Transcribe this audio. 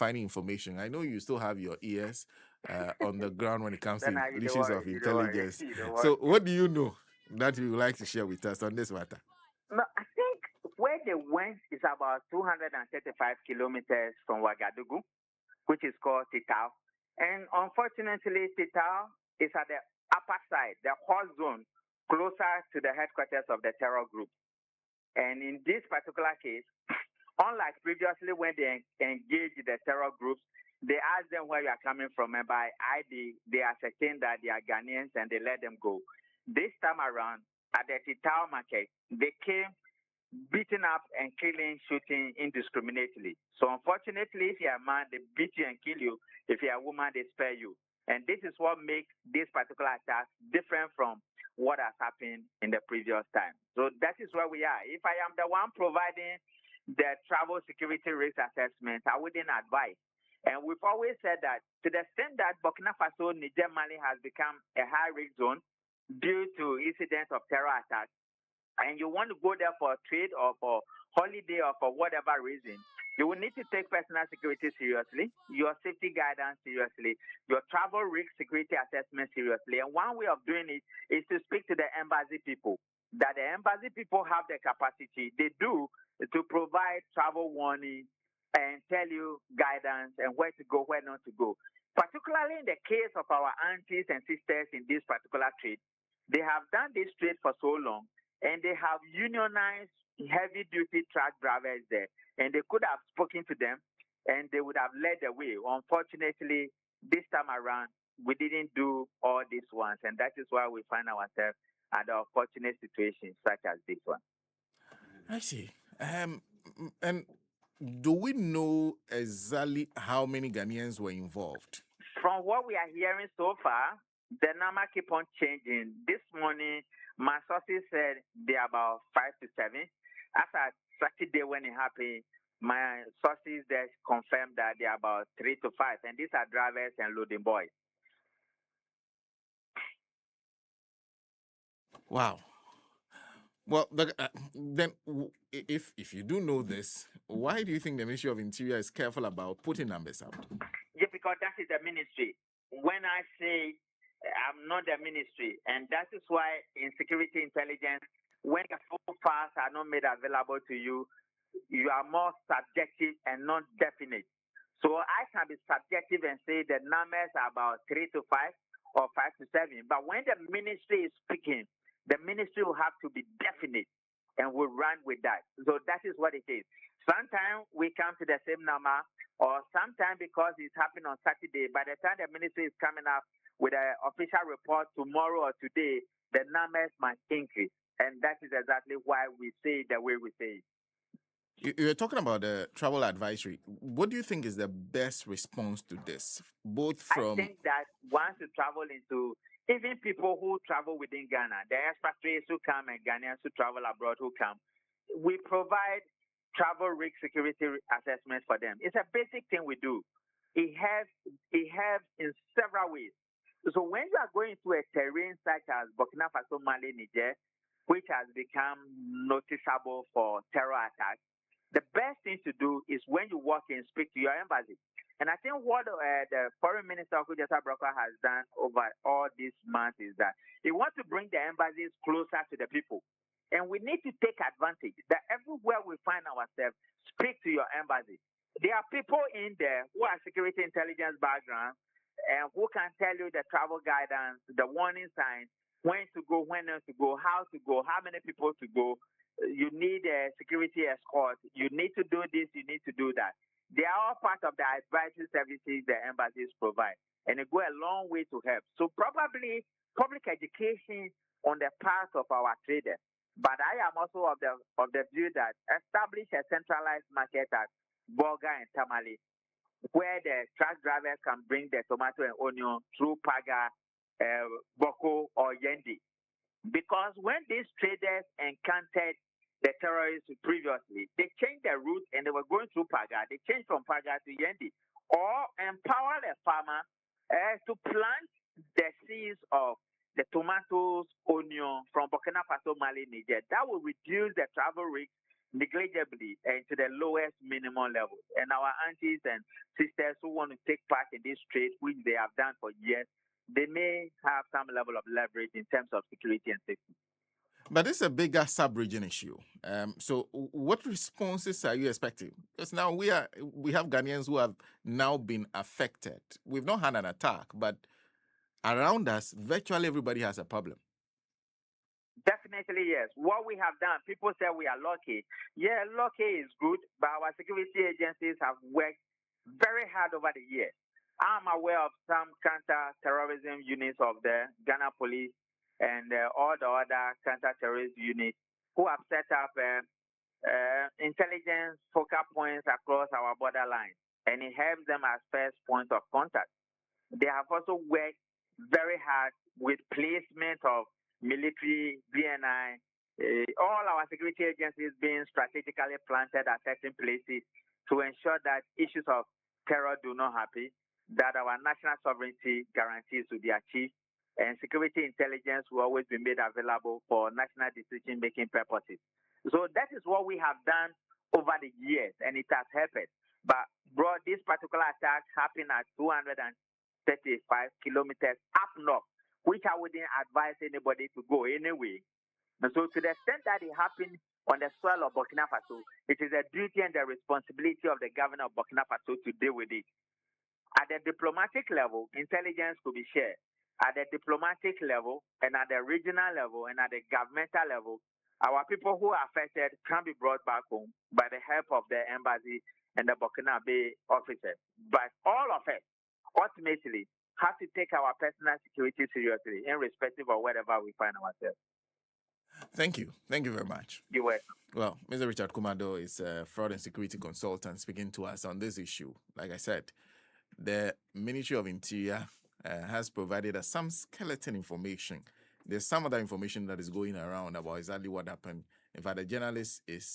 finding information. I know you still have your ears on the ground when it comes Then to you don't issues worry, of you don't worry, intelligence. you don't worry. So, what do you know that you would like to share with us on this matter? No, I think where they went is about 235 kilometers from Ouagadougou, which is called Titao. And unfortunately, Titao is at the upper side, the hot zone, closer to the headquarters of the terror group. And in this particular case, unlike previously when they engage the terror groups, they ask them where you are coming from, and by ID, they ascertain that they are Ghanaians and they let them go. This time around, at the Titao market, they came beating up and killing, shooting indiscriminately. So unfortunately, if you're a man, they beat you and kill you. If you're a woman, they spare you. And this is what makes this particular attack different from what has happened in the previous time. So that is where we are. If I am the one providing the travel security risk assessment, I wouldn't advise. And we've always said that to the extent that Burkina Faso, Niger, Mali has become a high risk zone due to incidents of terror attacks, and you want to go there for trade or for holiday or for whatever reason, you will need to take personal security seriously, your safety guidance seriously, your travel risk security assessment seriously. And one way of doing it is to speak to the embassy people, that the embassy people have the capacity, they do, to provide travel warning and tell you guidance and where to go, where not to go. Particularly in the case of our aunties and sisters in this particular trade, they have done this trade for so long, and they have unionized heavy duty truck drivers there, and they could have spoken to them and they would have led the way. Unfortunately, this time around, we didn't do all these ones, and that is why we find ourselves at the unfortunate situation such as this one. I see. And do we know exactly how many Ghanaians were involved? From what we are hearing so far, the number keep on changing. This morning, my sources said they are about 5 to 7. After Saturday when it happened, my sources there confirmed that they are about 3 to 5, and these are drivers and loading boys. Wow. Well, then, if you do know this, why do you think the Ministry of Interior is careful about putting numbers out? Yeah, because that is the ministry. When I say I'm not the ministry, and that is why in security intelligence, when the full files are not made available to you, you are more subjective and not definite. So I can be subjective and say the numbers are about 3 to 5 or 5 to 7. But when the ministry is speaking, the ministry will have to be definite and will run with that. So that is what it is. Sometimes we come to the same number, or sometimes because it's happening on Saturday, by the time the ministry is coming up with an official report tomorrow or today, the numbers might increase. And that is exactly why we say it the way we say it. You're talking about the travel advisory. What do you think is the best response to this? Both I from think that once you travel into, even people who travel within Ghana, the expatriates who come and Ghanaians who travel abroad who come, we provide travel risk security assessments for them. It's a basic thing we do. It helps in several ways. So when you are going to a terrain such as Burkina Faso, Mali, Niger, which has become noticeable for terror attacks, the best thing to do is when you walk in, speak to your embassy. And I think what the foreign minister Kujata Broka has done over all these months is that he wants to bring the embassies closer to the people. And we need to take advantage that everywhere we find ourselves, speak to your embassy. There are people in there who are security intelligence background and who can tell you the travel guidance, the warning signs, when to go, when not to go, how many people to go. You need a security escort. You need to do this, you need to do that. They are all part of the advisory services the embassies provide, and they go a long way to help. So probably public education on the part of our traders. But I am also of the view that establish a centralized market at Bolga and Tamale, where the truck drivers can bring the tomato and onion through Paga, Boko, or Yendi. Because when these traders encountered the terrorists previously, they changed their route and they were going through Paga. They changed from Paga to Yendi, or empower the farmer to plant the seeds of the tomatoes, onion from Burkina Faso, Mali, Niger. That will reduce the travel risk negligibly and to the lowest minimum level. And our aunties and sisters who want to take part in this trade, which they have done for years, they may have some level of leverage in terms of security and safety. But this is a bigger sub-region issue. So, what responses are you expecting? Because now we have Ghanaians who have now been affected. We've not had an attack, but around us, virtually everybody has a problem. Definitely, yes. What we have done, people say we are lucky. Yeah, lucky is good, but our security agencies have worked very hard over the years. I'm aware of some counter-terrorism units of the Ghana police and all the other counter-terrorist units who have set up intelligence focal points across our borderline, and it helps them as first point of contact. They have also worked very hard with placement of military, BNI, all our security agencies being strategically planted at certain places to ensure that issues of terror do not happen, that our national sovereignty guarantees will be achieved, and security intelligence will always be made available for national decision-making purposes. So that is what we have done over the years, and it has helped. But, bro, this particular attack happened at 235 kilometers up north, which I wouldn't advise anybody to go anyway. And so, to the extent that it happened on the soil of Burkina Faso, it is the duty and the responsibility of the governor of Burkina Faso to deal with it. At the diplomatic level, intelligence could be shared. At the diplomatic level, and at the regional level, and at the governmental level, our people who are affected can be brought back home by the help of the embassy and the Burkina Bay officers. But all of us, ultimately, have to take our personal security seriously, irrespective of wherever we find ourselves. Thank you. Thank you very much. You're welcome. Well, Mr. Richard Kumado is a fraud and security consultant speaking to us on this issue. Like I said, the Ministry of Interior has provided us some skeleton information. There's some other information that is going around about exactly what happened. In fact, the journalist is